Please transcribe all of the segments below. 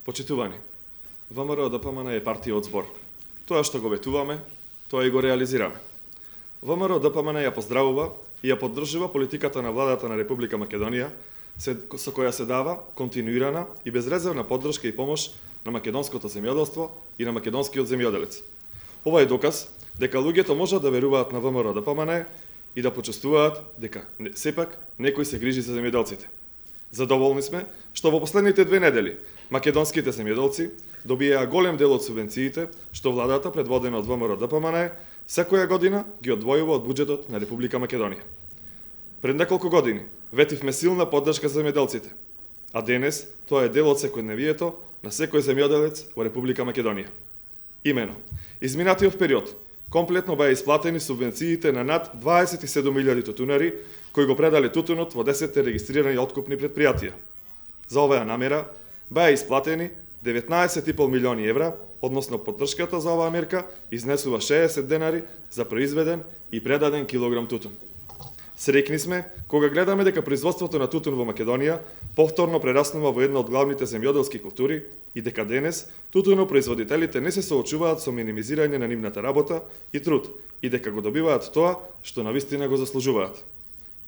Почитувани, ВМРО ДПМН е партија од збор. Тоа што го ветуваме, тоа и го реализираме. ВМРО ДПМН ја поздравува и ја поддржува политиката на владата на Република Македонија, со која се дава континуирана и безрезервна поддршка и помош на македонското земјоделство и на македонскиот земјоделец. Ова е доказ дека луѓето можат да веруваат на ВМРО ДПМН и да почувствуваат дека сепак некој се грижи за земјоделците. Задоволни сме што во последните 2 недели македонските земјоделци добија голем дел од субвенциите што владата, предводена од ВМРО ДПМН, секоја година ги одвојува од буџетот на Република Македонија. Пред неколку години ветивме силна поддршка за земјоделците, а денес тоа е дел од секојдневието на секој земјоделец во Република Македонија. Имено, изминатиот период комплетно беа исплатени субвенциите на над 27.000 тутунари кои го предале тутунот во 10 регистрирани откупни предпријатија. За оваа намера беа исплатени 19,5 милиони евра, односно поддршката за оваа мерка изнесува 60 денари за произведен и предаден килограм тутун. Среќни сме кога гледаме дека производството на тутун во Македонија повторно прераснува во една од главните земјоделски култури и дека денес тутунопроизводителите не се соочуваат со минимизирање на нивната работа и труд и дека го добиваат тоа што навистина го заслужуваат.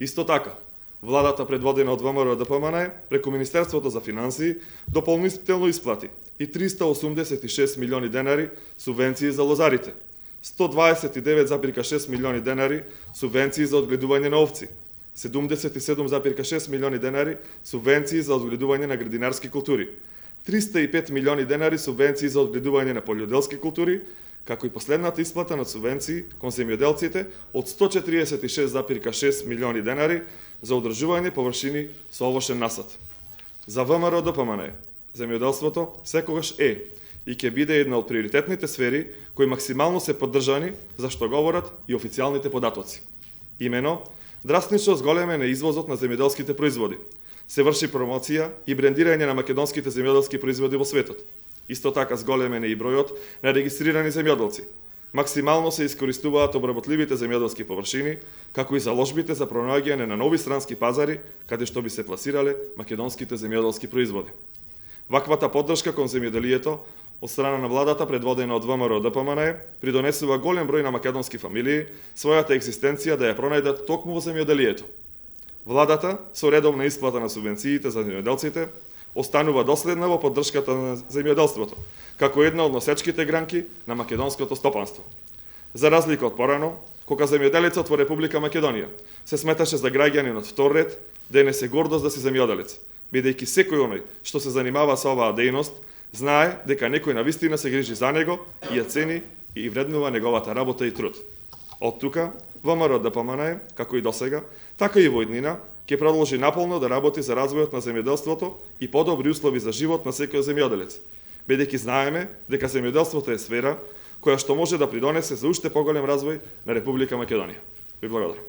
Исто така, владата предводена од ВМРО ДПМН преку Министерството за финансии дополнително исплати и 386 милиони денари субвенции за лозарите, 129,6 милиони денари субвенции за одгледување на овци, 77,6 милиони денари субвенции за одгледување на градинарски култури, 305 милиони денари субвенции за одгледување на полјоделски култури, како и последната исплата на субвенции кон земјоделците од 146,6 милиони денари за одржување површини со овошен насад. За ВМРО ДПМН земјоделството секогаш е и ќе биде една од приоритетните сфери кои максимално се поддржани, за што говорат и официјалните податоци. Имено, драстично зголемен е извозот на земјоделските производи. Се врши промоција и брендирање на македонските земјоделски производи во светот. Исто така зголемен е и бројот на регистрирани земјоделци. Максимално се искористуваат обработливите земјоделски површини, како и заложбите за пронаоѓање на нови странски пазари, каде што би се пласирале македонските земјоделски производи. Ваквата поддршка кон земјоделието од страна на владата предводена од ВМРО ДПМН придонесува голем број на македонски фамилии својата екзистенција да ја пронајдат токму во земјоделието. Владата, со редовна исплата на субвенциите за земјоделците, останува доследна во поддршката на земјоделството, како една од носечките гранки на македонското стопанство. За разлика од порано, кога земјоделецот во Република Македонија се сметаше за граѓанин од втор ред, денес е гордост да си земјоделец, бидејќи секој оној што се занимава со оваа дејност знае дека некој навистина се грижи за него и ја цени и вреднува неговата работа и труд. Од тука, ВМРО ДПМН, како и досега, така и во иднина, ќе продолжи наполно да работи за развојот на земјоделството и подобри услови за живот на секој земјоделец, бидејќи знаеме дека земјоделството е сфера која што може да придонесе за уште поголем развој на Република Македонија. Ви благодарам.